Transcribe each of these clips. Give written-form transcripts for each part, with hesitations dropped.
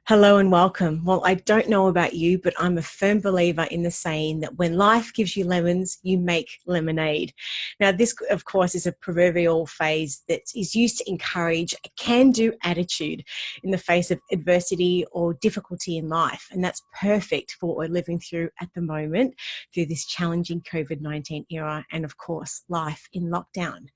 Hello and welcome. Well, I don't know about you, but I'm a firm believer in the saying that when life gives you lemons, you make lemonade. Now, this, of course, is a proverbial phrase that is used to encourage a can-do attitude in the face of adversity or difficulty in life. And that's perfect for what we're living through at the moment, through this challenging COVID-19 era and, of course, life in lockdown.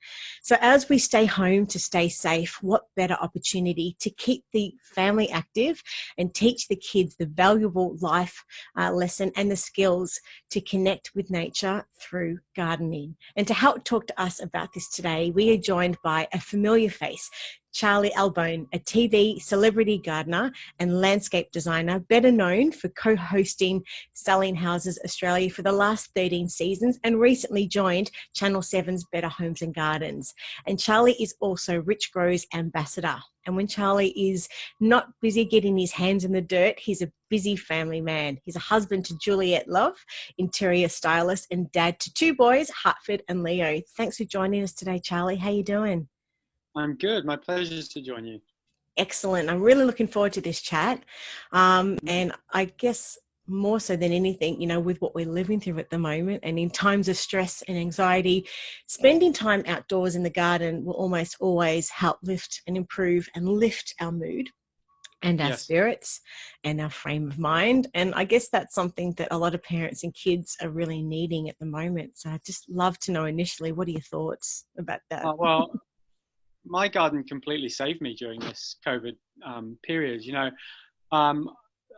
So as we stay home to stay safe, what better opportunity to keep the family active and teach the kids the valuable life lesson and the skills to connect with nature through gardening. And to help talk to us about this today, we are joined by a familiar face, Charlie Albone, a TV celebrity gardener and landscape designer, better known for co-hosting Selling Houses Australia for the last 13 seasons and recently joined Channel 7's Better Homes and Gardens. And Charlie is also Richgro's ambassador. And when Charlie is not busy getting his hands in the dirt, he's a busy family man. He's a husband to Juliet Love, interior stylist, and dad to two boys, Hartford and Leo. Thanks for joining us today, Charlie. How you doing? I'm good. My pleasure to join you. Excellent. I'm really looking forward to this chat. And I guess more so than anything, with what we're living through at the moment and in times of stress and anxiety, spending time outdoors in the garden will almost always help lift and improve and lift our mood and our Yes. spirits and our frame of mind. And I guess that's something that a lot of parents and kids are really needing at the moment. So I'd just love to know initially, what are your thoughts about that? Well, my garden completely saved me during this COVID period. Um,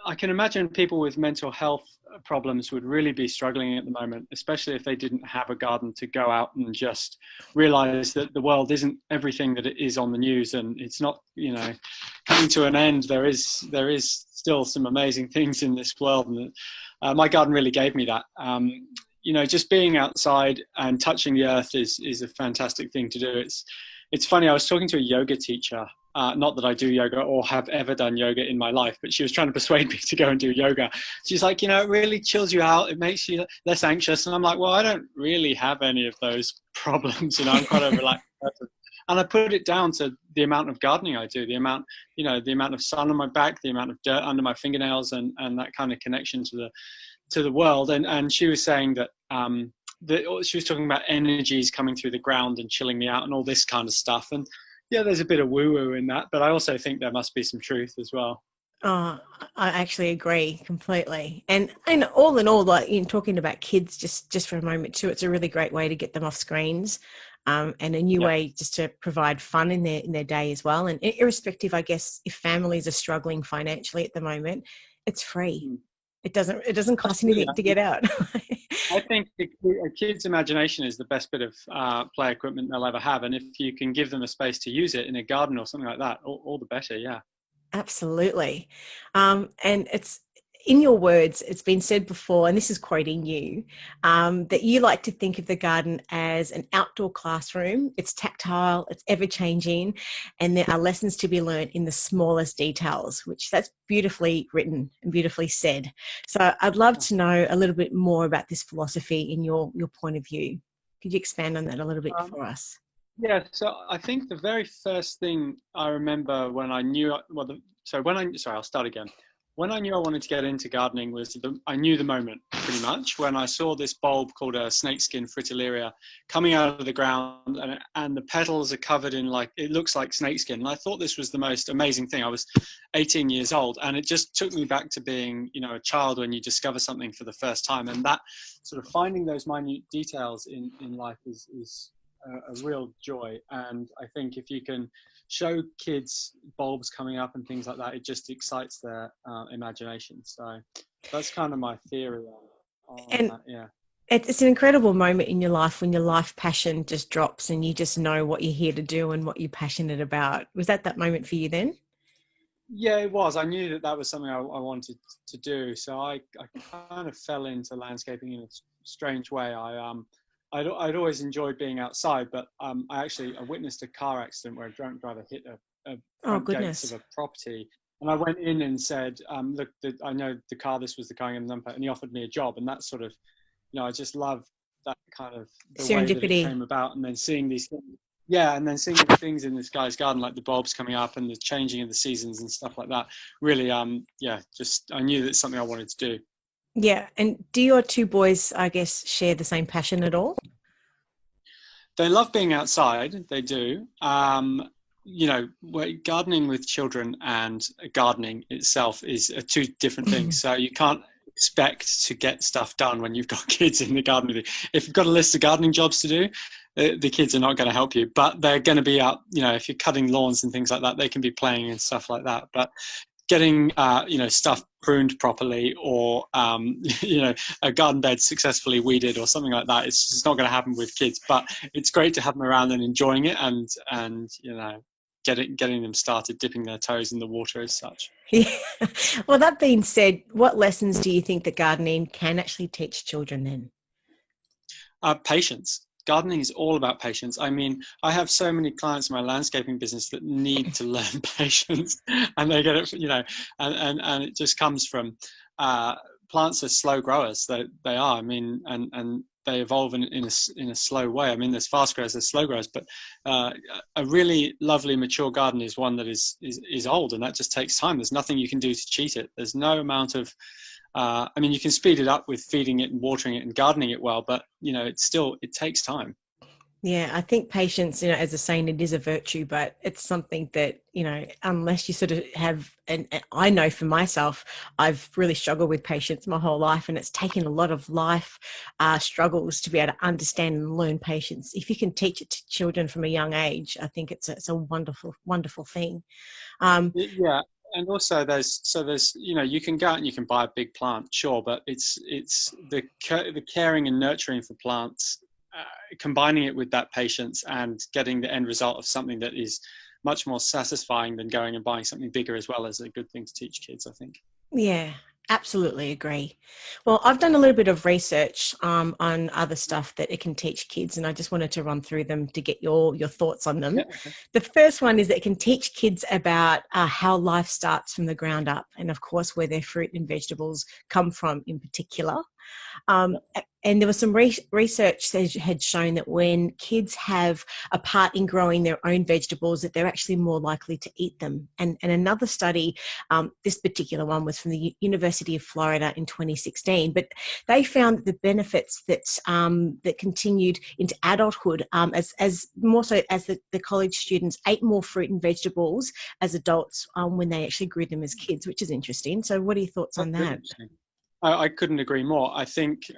I can imagine people with mental health problems would really be struggling at the moment, especially if they didn't have a garden to go out and just realize that the world isn't everything that it is on the news, and it's not, coming to an end. There is still some amazing things in this world, and my garden really gave me that. Just being outside and touching the earth is a fantastic thing to do. It's funny. I was talking to a yoga teacher. Not that I do yoga or have ever done yoga in my life, but she was trying to persuade me to go and do yoga. She's like, it really chills you out. It makes you less anxious. And I'm like, well, I don't really have any of those problems. I'm quite a relaxed person. And I put it down to the amount of gardening I do, the amount of sun on my back, the amount of dirt under my fingernails, and that kind of connection to the world. And she was saying that, she was talking about energies coming through the ground and chilling me out and all this kind of stuff. And yeah, there's a bit of woo-woo in that, but I also think there must be some truth as well. Oh, I actually agree completely. And all in all, like in talking about kids, just for a moment too, it's a really great way to get them off screens, and a new Yeah. way just to provide fun in their day as well. And irrespective, I guess, if families are struggling financially at the moment, it's free. Mm. It doesn't cost Absolutely. anything to get out. I think a kid's imagination is the best bit of play equipment they'll ever have. And if you can give them a space to use it in a garden or something like that, all the better, yeah. Absolutely. And it's in your words, it's been said before, and this is quoting you, that you like to think of the garden as an outdoor classroom. It's tactile, it's ever changing, and there are lessons to be learned in the smallest details, which that's beautifully written and beautifully said. So I'd love to know a little bit more about this philosophy in your point of view. Could you expand on that a little bit Um, for us? Yeah, so I think the very first thing I remember when I knew, sorry, I'll start again. When I knew I wanted to get into gardening I knew the moment pretty much when I saw this bulb called a snakeskin fritillaria coming out of the ground, and the petals are covered in, like, it looks like snakeskin. And I thought this was the most amazing thing. I was 18 years old, and it just took me back to being, a child when you discover something for the first time. And that sort of finding those minute details in life is a real joy. And I think if you can show kids bulbs coming up and things like that, it just excites their imagination. So that's kind of my theory on And that. Yeah. it's an incredible moment in your life when your life passion just drops and you just know what you're here to do and what you're passionate about. Was that moment for you then? Yeah, it was. I knew that was something I wanted to do. So I kind of fell into landscaping in a strange way. I'd always enjoyed being outside, but I witnessed a car accident where a drunk driver hit a Oh, front gates of goodness. a property. And I went in and said, look, I know the car, this was the car in the number, and he offered me a job. And that sort of, I just love that kind of the way that it Serendipity. came about, and then seeing these things. yeah, and then seeing the things in this guy's garden, like the bulbs coming up and the changing of the seasons and stuff like that, really, yeah, just I knew that's something I wanted to do. Yeah. And do your two boys, I guess, share the same passion at all? They love being outside. They do. You know, gardening with children and gardening itself is two different things. So you can't expect to get stuff done when you've got kids in the garden with you. If you've got a list of gardening jobs to do, the kids are not going to help you, but they're going to be out. You know, if you're cutting lawns and things like that, they can be playing and stuff like that. But getting you know, stuff pruned properly, or you know, a garden bed successfully weeded or something like that, it's just not going to happen with kids. But it's great to have them around and enjoying it, and you know, getting them started dipping their toes in the water as such. Yeah. Well, that being said, what lessons do you think that gardening can actually teach children then? Patience. Gardening is all about patience. I mean, I have so many clients in my landscaping business that need to learn patience, and they get it, you know, and it just comes from plants are slow growers. They are. I mean, and they evolve in a slow way. I mean, there's fast growers, there's slow growers, but a really lovely mature garden is one that is old, and that just takes time. There's nothing you can do to cheat it. There's no amount of I mean, you can speed it up with feeding it and watering it and gardening it well, but you know, it takes time. Yeah, I think patience, you know, as a saying, it is a virtue, but it's something that, you know, unless you sort of have, and I know for myself, I've really struggled with patience my whole life, and it's taken a lot of life struggles to be able to understand and learn patience. If you can teach it to children from a young age, I think it's a wonderful, wonderful thing. Um, Yeah, and also there's you know, you can go out and you can buy a big plant, sure, but it's the caring and nurturing for plants, combining it with that patience and getting the end result of something that is much more satisfying than going and buying something bigger, as well as a good thing to teach kids, I think. Yeah, absolutely agree. Well, I've done a little bit of research on other stuff that it can teach kids, and I just wanted to run through them to get your thoughts on them. Yeah, okay. The first one is that it can teach kids about how life starts from the ground up, and of course, where their fruit and vegetables come from in particular. Um, Yeah. and there was some research that had shown that when kids have a part in growing their own vegetables, that they're actually more likely to eat them. And another study, this particular one was from the University of Florida in 2016, but they found that the benefits that continued into adulthood, as more so as the college students ate more fruit and vegetables as adults when they actually grew them as kids, which is interesting. So what are your thoughts on That's really that? interesting. I couldn't agree more. I think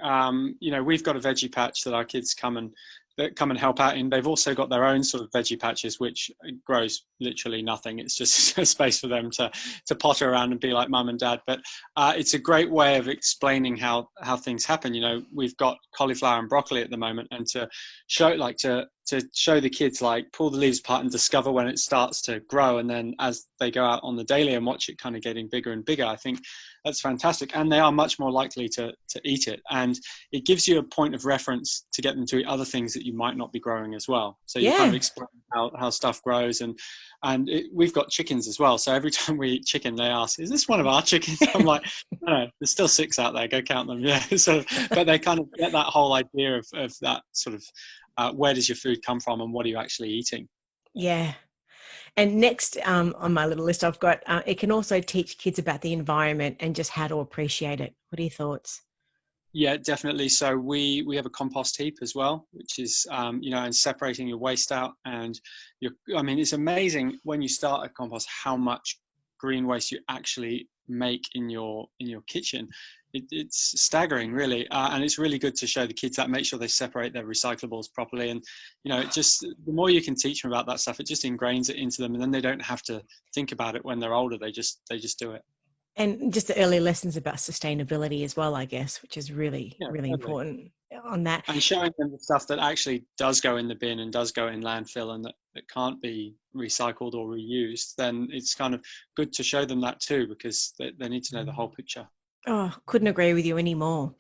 you know, we've got a veggie patch that our kids come and help out in. They've also got their own sort of veggie patches, which grows literally nothing. It's just a space for them to potter around and be like mum and dad. But it's a great way of explaining how things happen. You know, we've got cauliflower and broccoli at the moment, and to show the kids, like, pull the leaves apart and discover when it starts to grow, and then as they go out on the daily and watch it kind of getting bigger and bigger, I think that's fantastic. And they are much more likely to eat it, and it gives you a point of reference to get them to eat other things that you might not be growing as well. So you kind of Yeah. explain how stuff grows, and we've got chickens as well, so every time we eat chicken they ask, is this one of our chickens? I'm like, no, there's still 6 out there, go count them. Yeah. So but they kind of get that whole idea of that sort of where does your food come from and what are you actually eating. Yeah. And next on my little list, I've got it can also teach kids about the environment and just how to appreciate it. What are your thoughts? Yeah, definitely. So we have a compost heap as well, which is you know, and separating your waste out, and I mean, it's amazing when you start a compost how much green waste you actually make in your kitchen. It's staggering, really, and it's really good to show the kids that. Make sure they separate their recyclables properly, and you know, it just, the more you can teach them about that stuff, it just ingrains it into them, and then they don't have to think about it when they're older. They just do it. And just the early lessons about sustainability as well, I guess, which is really, Yeah, really totally. important on that. And showing them the stuff that actually does go in the bin and does go in landfill, and that can't be recycled or reused, then it's kind of good to show them that too, because they need to know the whole picture. Oh, couldn't agree with you anymore.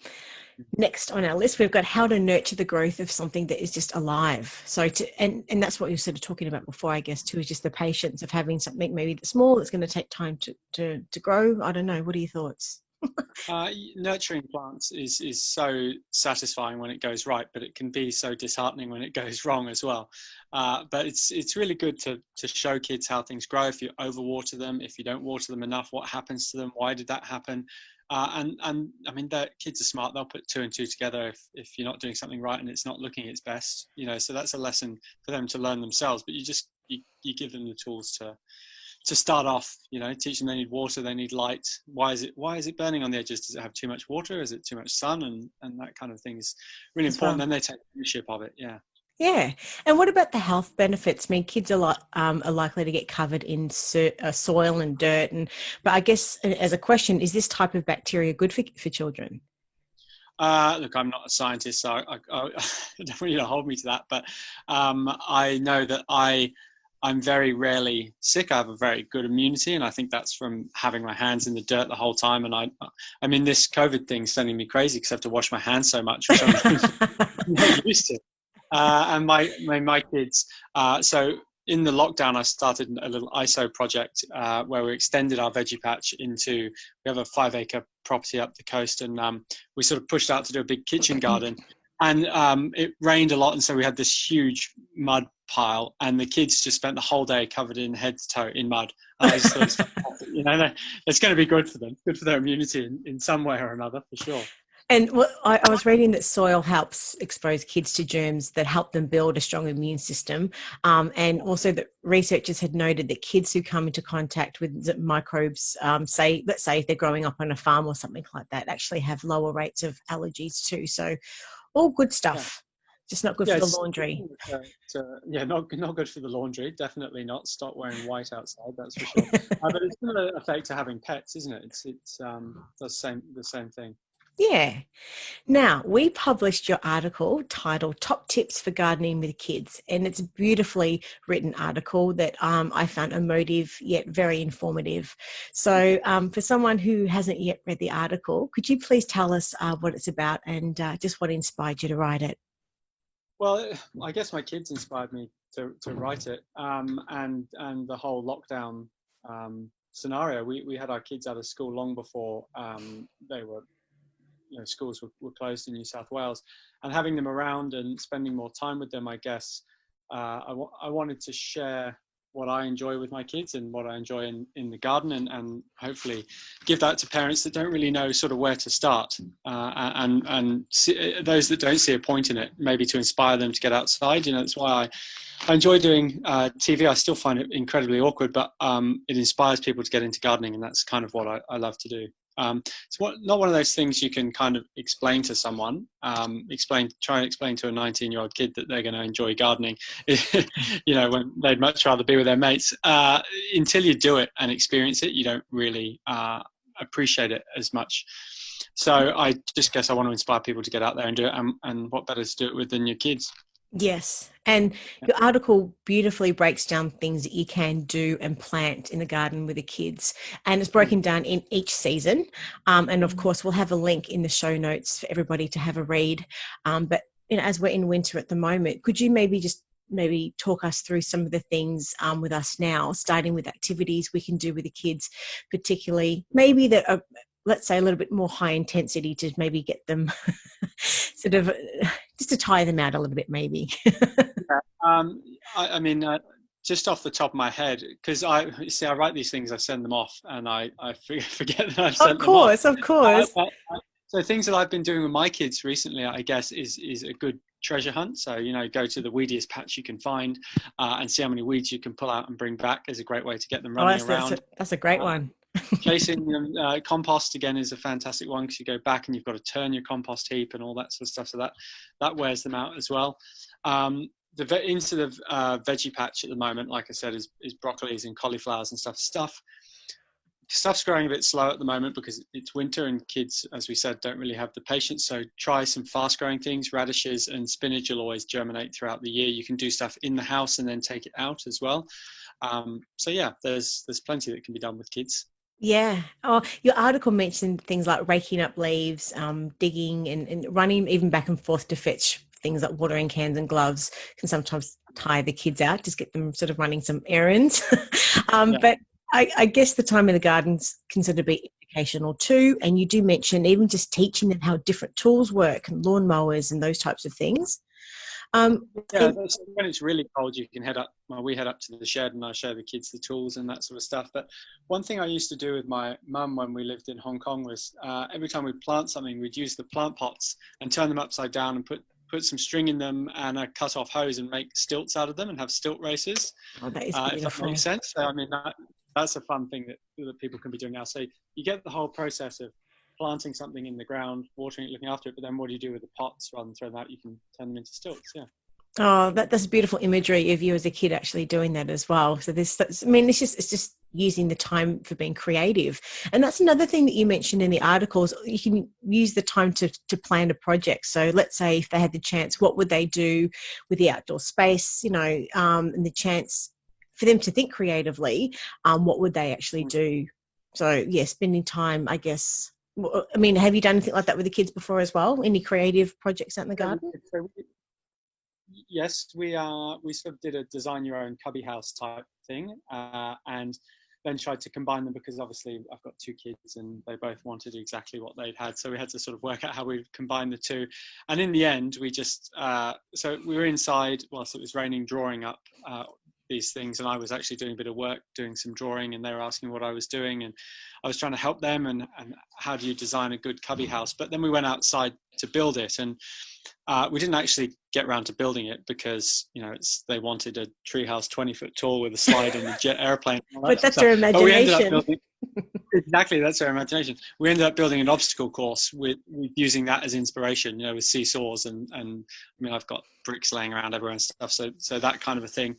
Next on our list, we've got how to nurture the growth of something that is just alive. So, and that's what you were sort of talking about before, I guess, too, is just the patience of having something maybe that's small that's going to take time to grow. I don't know. What are your thoughts? Nurturing plants is so satisfying when it goes right, but it can be so disheartening when it goes wrong as well. But it's really good to show kids how things grow. If you overwater them, if you don't water them enough, what happens to them? Why did that happen? And I mean, kids are smart. They'll put two and two together if you're not doing something right and it's not looking its best. So that's a lesson for them to learn themselves. But you give them the tools to start off, teach them they need water, they need light. Why is it burning on the edges? Does it have too much water? Is it too much sun? And that kind of thing is really important. Then they take ownership of it. Yeah. Yeah. And what about the health benefits? I mean, kids are likely to get covered in soil and dirt. But I guess as a question, is this type of bacteria good for children? Look, I'm not a scientist, so I don't want you to hold me to that. But I know that I'm very rarely sick. I have a very good immunity, and I think that's from having my hands in the dirt the whole time. And I mean, this COVID thing's sending me crazy because I have to wash my hands so much, which I'm not used to. And my kids. So in the lockdown, I started a little ISO project where we extended our veggie patch into. We have a 5-acre property up the coast, and we sort of pushed out to do a big kitchen garden. And it rained a lot, and so we had this huge mud pile, and the kids just spent the whole day covered in head to toe in mud. I just thought it's fantastic. It's going to be good for them, good for their immunity in some way or another, for sure. And I was reading that soil helps expose kids to germs that help them build a strong immune system. And also that researchers had noted that kids who come into contact with microbes, let's say if they're growing up on a farm or something like that, actually have lower rates of allergies too. So all good stuff, just not good for the laundry. Not good for the laundry. Definitely not. Stop wearing white outside, that's for sure. But it's going to affect to having pets, isn't it? It's the same thing. Yeah. Now, we published your article titled Top Tips for Gardening with Kids, and it's a beautifully written article that I found emotive yet very informative. So for someone who hasn't yet read the article, could you please tell us what it's about and just what inspired you to write it? Well, I guess my kids inspired me to write it, and the whole lockdown scenario. We had our kids out of school long before they were. Schools were closed in New South Wales, and having them around and spending more time with them, I guess I wanted to share what I enjoy with my kids and what I enjoy in the garden, and hopefully give that to parents that don't really know sort of where to start, and those that don't see a point in it, maybe to inspire them to get outside. That's why I enjoy doing TV. I still find it incredibly awkward, but it inspires people to get into gardening, and that's kind of what I love to do. It's not one of those things you can kind of explain to someone, try and explain to a 19-year-old kid that they're going to enjoy gardening, when they'd much rather be with their mates. Until you do it and experience it, you don't really appreciate it as much. So I just guess I want to inspire people to get out there and do it, and what better to do it with than your kids. Yes. And your article beautifully breaks down things that you can do and plant in the garden with the kids. And it's broken down in each season. And of course, we'll have a link in the show notes for everybody to have a read. But as we're in winter at the moment, could you maybe talk us through some of the things with us now, starting with activities we can do with the kids, particularly maybe that are, let's say, a little bit more high intensity to maybe get them sort of just to tire them out a little bit, maybe. I mean, just off the top of my head, because I write these things, I send them off, and I forget that I've sent them off. Of course. So things that I've been doing with my kids recently, I guess, is a good treasure hunt. So, go to the weediest patch you can find and see how many weeds you can pull out and bring back is a great way to get them running around. That's a great one. Chasing them, compost again is a fantastic one, because you go back and you've got to turn your compost heap and all that sort of stuff. So that wears them out as well. The veggie patch at the moment, like I said, is broccolis and cauliflowers and stuff. Stuff's growing a bit slow at the moment because it's winter and kids, as we said, don't really have the patience. So try some fast growing things. Radishes and spinach will always germinate throughout the year. You can do stuff in the house and then take it out as well. So yeah, there's plenty that can be done with kids. Yeah. Oh, your article mentioned things like raking up leaves, digging and running even back and forth to fetch things like watering cans and gloves can sometimes tire the kids out, just get them sort of running some errands. But I guess the time in the gardens can sort of be educational too. And you do mention even just teaching them how different tools work and lawnmowers and those types of things. Yeah, when it's really cold, you can head up. Well, we head up to the shed and I show the kids the tools and that sort of stuff. But one thing I used to do with my mum when we lived in Hong Kong was every time we plant something, we'd use the plant pots and turn them upside down and put some string in them and a cut off hose and make stilts out of them and have stilt races. Oh, that is If that beautiful. makes sense. So, I mean, that's a fun thing that people can be doing now. So you get the whole process of planting something in the ground, watering it, looking after it, but then what do you do with the pots? Rather than throw them out, you can turn them into stilts. Yeah. Oh, that's beautiful imagery of you as a kid actually doing that as well. So I mean, it's just using the time for being creative. And that's another thing that you mentioned in the articles. You can use the time to plan a project. So let's say if they had the chance, what would they do with the outdoor space, and the chance for them to think creatively, what would they actually do? So yeah, spending time, I guess. I mean, have you done anything like that with the kids before as well? Any creative projects out in the garden? Yes, we sort of did a design your own cubby house type thing, and then tried to combine them because obviously I've got two kids and they both wanted exactly what they'd had. So we had to sort of work out how we combine the two. And in the end, we just, so we were inside whilst it was raining, drawing up these things. And I was actually doing a bit of work, doing some drawing, and they were asking what I was doing. And I was trying to help them and how do you design a good cubby house? But then we went outside to build it. And we didn't actually get around to building it because they wanted a treehouse 20 foot tall with a slide and a jet airplane. But that's their imagination. But we ended up building, exactly, that's their imagination. We ended up building an obstacle course with using that as inspiration, with seesaws and I mean I've got bricks laying around everywhere and stuff. So that kind of a thing,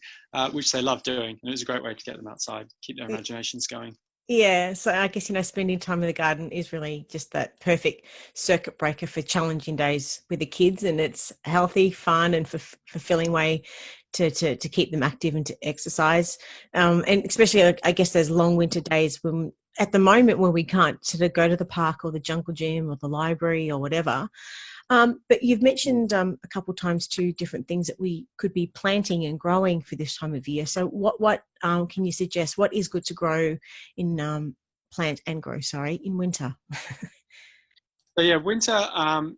which they love doing, and it was a great way to get them outside, keep their imaginations going. Yeah, so I guess, spending time in the garden is really just that perfect circuit breaker for challenging days with the kids, and it's a healthy, fun and fulfilling way to keep them active and to exercise. And especially, I guess, those long winter days when, at the moment, when we can't sort of go to the park or the jungle gym or the library or whatever. But you've mentioned a couple of times two different things that we could be planting and growing for this time of year. So what can you suggest? What is good to grow in plant and grow, in winter? So yeah, winter,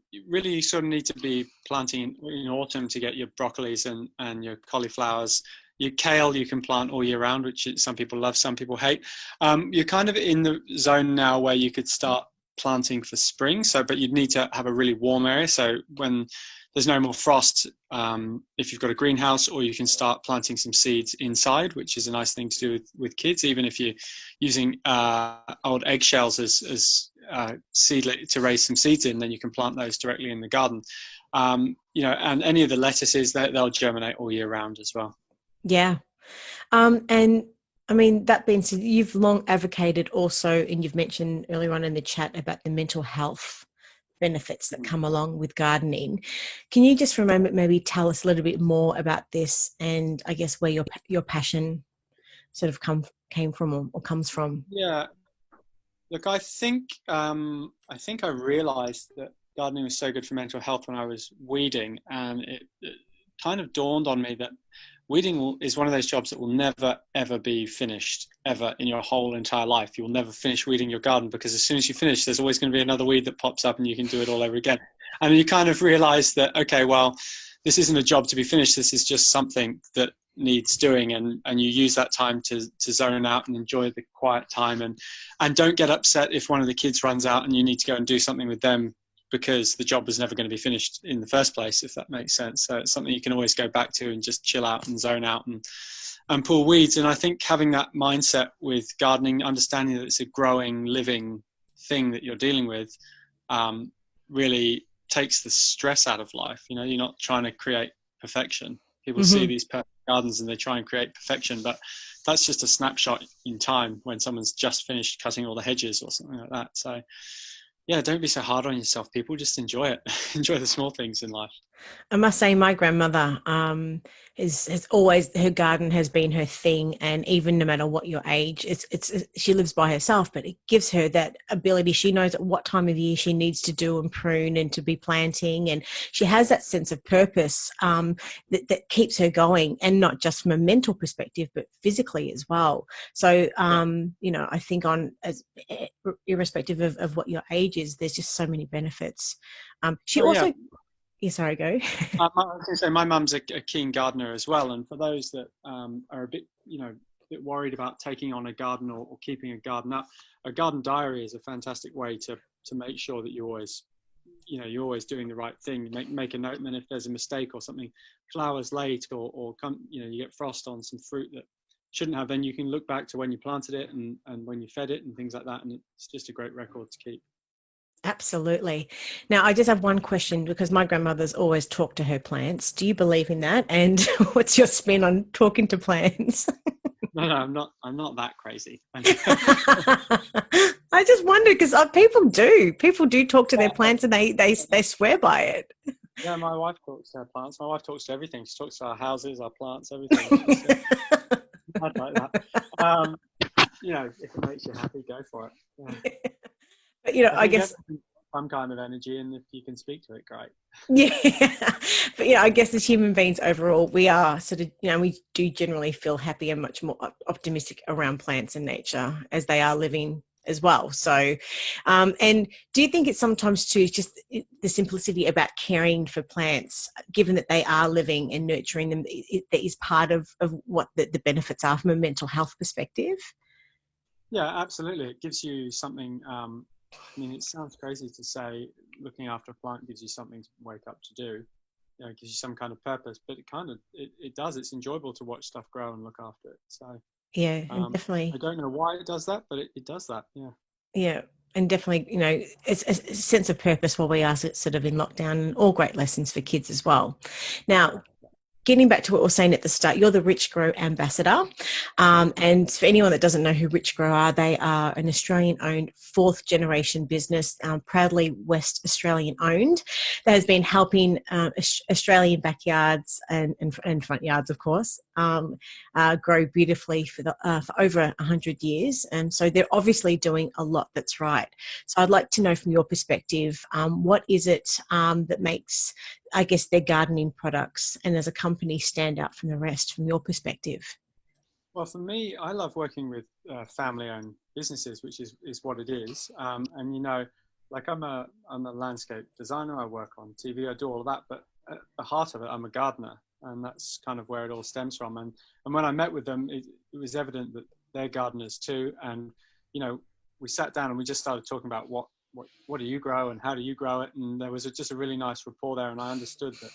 you really sort of need to be planting in autumn to get your broccolis and your cauliflowers. Your kale you can plant all year round, which some people love, some people hate. You're kind of in the zone now where you could start planting for spring, but you'd need to have a really warm area. So when there's no more frost, if you've got a greenhouse, or you can start planting some seeds inside, which is a nice thing to do with kids, even if you're using old eggshells as seedling to raise some seeds in, then you can plant those directly in the garden. And any of the lettuces, they'll germinate all year round as well. Yeah. And I mean, that being said, you've long advocated also, and you've mentioned earlier on in the chat about the mental health benefits that come along with gardening. Can you just for a moment maybe tell us a little bit more about this, and I guess where your passion sort of came from or comes from? Yeah. Look, I think I realized that gardening was so good for mental health when I was weeding, and it kind of dawned on me that weeding is one of those jobs that will never, ever be finished, ever in your whole entire life. You'll never finish weeding your garden, because as soon as you finish, there's always going to be another weed that pops up and you can do it all over again. And you kind of realize that, okay, well, this isn't a job to be finished. This is just something that needs doing. And you use that time to zone out and enjoy the quiet time. And don't get upset if one of the kids runs out and you need to go and do something with them, because the job was never going to be finished in the first place, if that makes sense. So it's something you can always go back to and just chill out and zone out and pull weeds. And I think having that mindset with gardening, understanding that it's a growing, living thing that you're dealing with, really takes the stress out of life. You're not trying to create perfection. People see these perfect gardens and they try and create perfection, but that's just a snapshot in time when someone's just finished cutting all the hedges or something like that. So yeah, don't be so hard on yourself, people. Just enjoy it. Enjoy the small things in life. I must say, my grandmother has always, her garden has been her thing, and even no matter what your age, it's she lives by herself, but it gives her that ability. She knows at what time of year she needs to do and prune and to be planting, and she has that sense of purpose that keeps her going, and not just from a mental perspective, but physically as well. So, Yeah. I think irrespective of what your age is, there's just so many benefits. She Oh yeah. also, yeah, sorry, go. I was going to say my mum's a keen gardener as well, and for those that are a bit, bit worried about taking on a garden or keeping a garden up, a garden diary is a fantastic way to make sure that you're always, you're always doing the right thing. Make a note, and then if there's a mistake or something, flowers late or come, you get frost on some fruit that shouldn't have, then you can look back to when you planted it and when you fed it and things like that, and it's just a great record to keep. Absolutely. Now, I just have one question because my grandmother's always talked to her plants. Do you believe in that? And what's your spin on talking to plants? No, I'm not. I'm not that crazy. I just wonder because people do. People do talk to their plants and they swear by it. Yeah, my wife talks to her plants. My wife talks to everything. She talks to our houses, our plants, everything. I'd like that. If it makes you happy, go for it. Yeah. But I I think guess everything's some kind of energy, and if you can speak to it, great. yeah. But I guess as human beings overall, we are sort of, we do generally feel happy and much more optimistic around plants and nature as they are living as well. So, and do you think it's sometimes too just the simplicity about caring for plants, given that they are living and nurturing them, that is part of what the benefits are from a mental health perspective? Yeah, absolutely. It gives you something. It sounds crazy to say looking after a plant gives you something to wake up to do. It gives you some kind of purpose, but it does. It's enjoyable to watch stuff grow and look after it. So Yeah, and I definitely. don't know why it does that, but it does that. Yeah. Yeah, and definitely, it's a sense of purpose while we are sort of in lockdown, and all great lessons for kids as well. Yeah. Now, getting back to what we were saying at the start, you're the Richgro ambassador. And for anyone that doesn't know who Richgro are, they are an Australian-owned fourth-generation business, proudly West Australian-owned, that has been helping Australian backyards and front yards, of course, grow beautifully for over 100 years. And so they're obviously doing a lot that's right. So I'd like to know from your perspective, what is it that makes, I guess, their gardening products and as a company stand out from the rest from your perspective? Well, for me, I love working with family-owned businesses, which is what it is. And like I'm a landscape designer. I work on TV. I do all of that, but at the heart of it, I'm a gardener, and that's kind of where it all stems from. And when I met with them, it was evident that they're gardeners too. And we sat down and we just started talking about what do you grow and how do you grow it, and there was just a really nice rapport there, and I understood that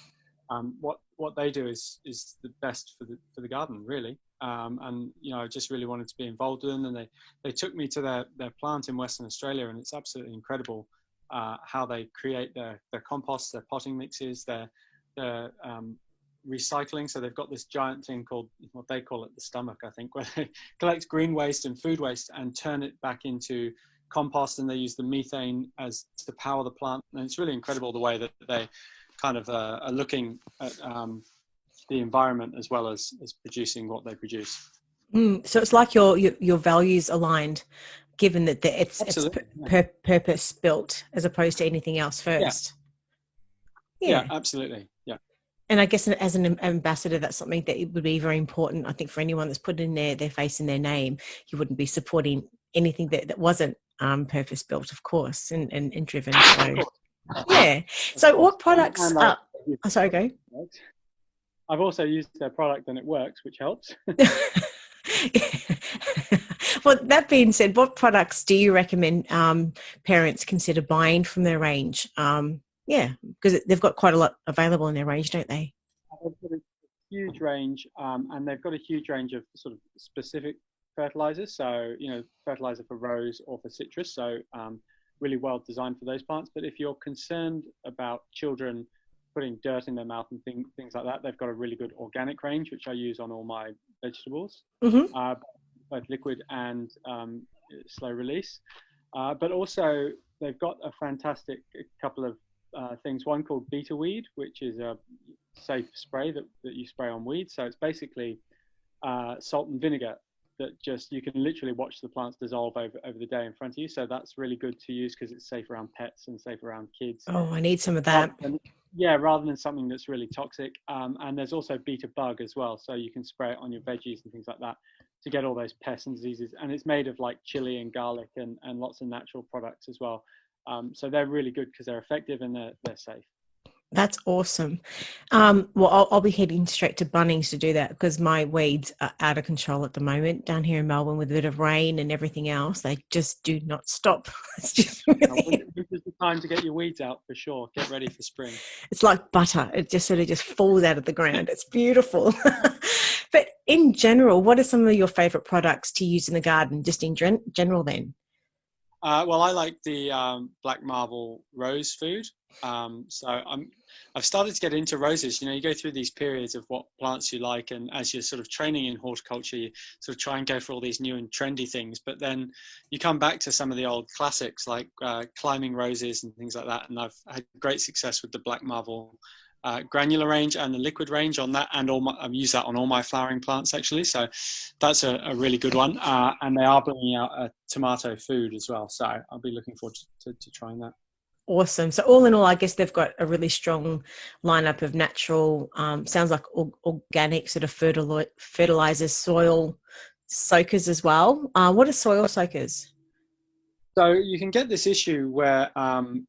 what they do is the best for the garden, really. And I just really wanted to be involved in them, and they took me to their plant in Western Australia, and it's absolutely incredible how they create their compost, their potting mixes, their recycling. So they've got this giant thing called, what they call it, the stomach, I think, where they collect green waste and food waste and turn it back into compost, and they use the methane as to power the plant. And it's really incredible the way that they kind of are looking at the environment as well as producing what they produce. So it's like your values aligned, given that it's Absolutely. purpose built as opposed to anything else Yeah. first. Yeah, Yeah. absolutely. Yeah. And I guess as an ambassador, that's something that it would be very important. I think for anyone that's put in their face and their name, you wouldn't be supporting anything that wasn't purpose built, of course, and driven. So yeah. Of So course. what products? And Oh, sorry, go. I've also used their product and it works, which helps. Well, that being said, what products do you recommend parents consider buying from their range? Yeah, because they've got quite a lot available in their range, don't they? They've got a huge range, and they've got a huge range of sort of specific fertilizers. So, fertilizer for rose or for citrus. So, really well designed for those plants. But if you're concerned about children putting dirt in their mouth and things like that, they've got a really good organic range, which I use on all my vegetables, Mm-hmm. both liquid and slow release. But also, they've got a fantastic couple of things. One called Beta Weed, which is a safe spray that you spray on weeds. So it's basically salt and vinegar that just you can literally watch the plants dissolve over the day in front of you. So that's really good to use because it's safe around pets and safe around kids. Oh, I need some of that. Rather than something that's really toxic. And there's also Beta Bug as well. So you can spray it on your veggies and things like that to get all those pests and diseases. And it's made of like chili and garlic and lots of natural products as well. So they're really good because they're effective and they're safe. That's awesome. Well, I'll be heading straight to Bunnings to do that because my weeds are out of control at the moment down here in Melbourne with a bit of rain and everything else. They just do not stop. It's just really... Winter's the time to get your weeds out for sure. Get ready for spring. It's like butter. It just sort of just falls out of the ground. It's beautiful. But in general, what are some of your favorite products to use in the garden, just in general then? Well, I like the black marble rose food. I've started to get into roses. You go through these periods of what plants you like, and as you're sort of training in horticulture, you sort of try and go for all these new and trendy things. But then you come back to some of the old classics like climbing roses and things like that. And I've had great success with the black marble granular range and the liquid range on that, and I've used that on all my flowering plants actually, so that's a really good one. And they are bringing out a tomato food as well, so I'll be looking forward to trying that. Awesome. So all in all, I guess they've got a really strong lineup of natural, sounds like organic sort of fertilizers, soil soakers as well. What are soil soakers? So you can get this issue where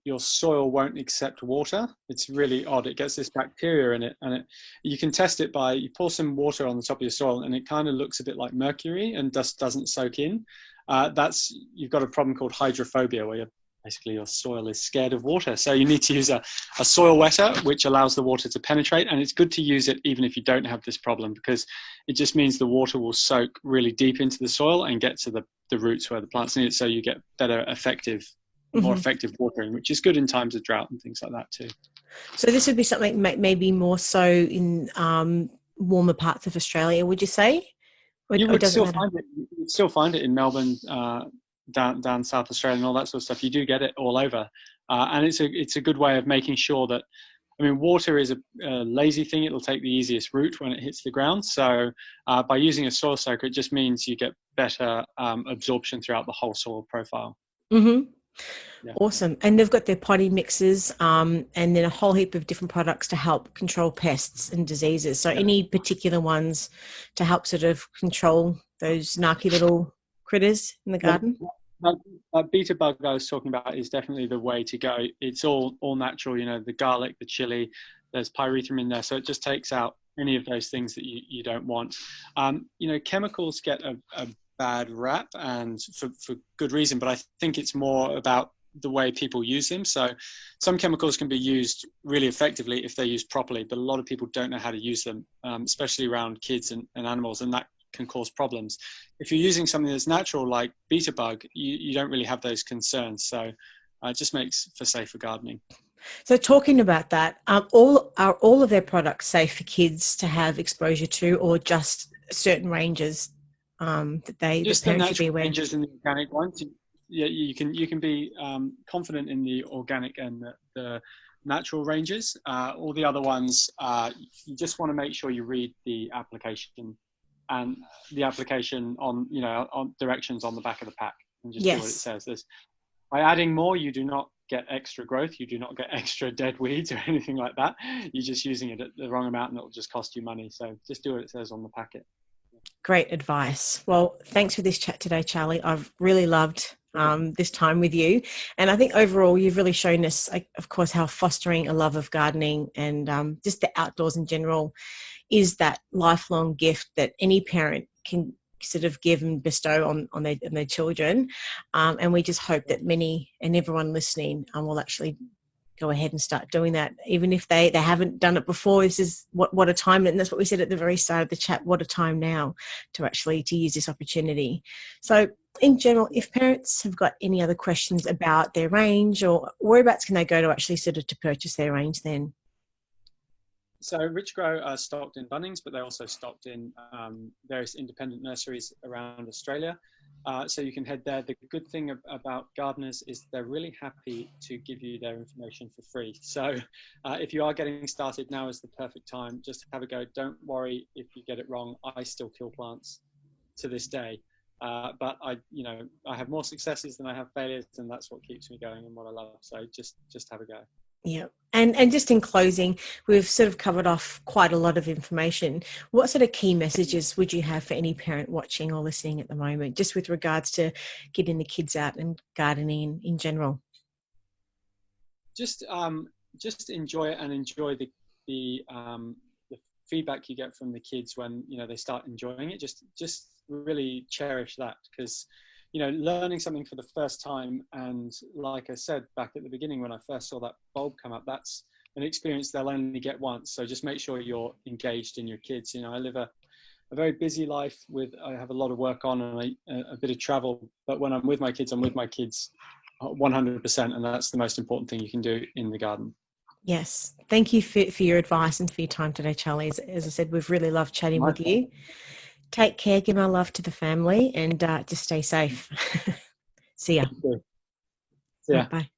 your soil won't accept water. It's really odd. It gets this bacteria in it, and you can test it by you pour some water on the top of your soil, and it kind of looks a bit like mercury and just doesn't soak in. You've got a problem called hydrophobia, where basically your soil is scared of water. So you need to use a soil wetter, which allows the water to penetrate. And it's good to use it even if you don't have this problem, because it just means the water will soak really deep into the soil and get to the roots where the plants need it. So you get better, more effective watering, which is good in times of drought and things like that too. So this would be something maybe more so in warmer parts of Australia, would you say? You would still find it in Melbourne, down South Australia and all that sort of stuff. You do get it all over, and it's a good way of making sure that, water is a lazy thing. It'll take the easiest route when it hits the ground. So by using a soil soaker, it just means you get better absorption throughout the whole soil profile. Mm-hmm. Yeah. Awesome. And they've got their potting mixes and then a whole heap of different products to help control pests and diseases. So any particular ones to help sort of control those narky little critters in the garden? That beta bug I was talking about is definitely the way to go. It's all natural, the garlic, the chili, there's pyrethrum in there. So it just takes out any of those things that you don't want. Chemicals get a bad rap, and for good reason, but I think it's more about the way people use them. So some chemicals can be used really effectively if they're used properly, but a lot of people don't know how to use them, especially around kids and animals, and that can cause problems. If you're using something that's natural like beta bug, you don't really have those concerns. So it just makes for safer gardening. So talking about that, are all of their products safe for kids to have exposure to, or just certain ranges that the parents should be aware? Ranges and the organic ones. Yeah, you can be confident in the organic and the natural ranges. All the other ones, you just want to make sure you read the application and the application on directions on the back of the pack, and just do what it says. By adding more, you do not get extra growth. You do not get extra dead weeds or anything like that. You're just using it at the wrong amount, and it will just cost you money. So just do what it says on the packet. Great advice. Well, thanks for this chat today, Charlie. I've really loved this time with you. And I think overall, you've really shown us, of course, how fostering a love of gardening and just the outdoors in general is that lifelong gift that any parent can sort of give and bestow on their children. And we just hope that many and everyone listening will actually go ahead and start doing that, even if they haven't done it before. This is what a time, and that's what we said at the very start of the chat, what a time now to use this opportunity. So in general, if parents have got any other questions about their range, or whereabouts can they go to actually sort of to purchase their range then? So Richgro are stocked in Bunnings, but they're also stocked in various independent nurseries around Australia. So you can head there. The good thing about gardeners is they're really happy to give you their information for free. So if you are getting started, now is the perfect time. Just have a go. Don't worry if you get it wrong. I still kill plants to this day. But I have more successes than I have failures, and that's what keeps me going and what I love. So just have a go. Yeah. And just in closing, we've sort of covered off quite a lot of information. What sort of key messages would you have for any parent watching or listening at the moment, just with regards to getting the kids out and gardening in general? Just enjoy it, and enjoy the feedback you get from the kids when they start enjoying it. Just really cherish that, because learning something for the first time, and like I said back at the beginning when I first saw that bulb come up, that's an experience they'll only get once. So just make sure you're engaged in your kids. I live a very busy life I have a lot of work on and a bit of travel, but when I'm with my kids, I'm with my kids 100%, and that's the most important thing you can do in the garden. Yes. Thank you for your advice and for your time today, Charlie. As I said, we've really loved chatting with you. Take care, give our love to the family, and just stay safe. See ya. See ya. Bye.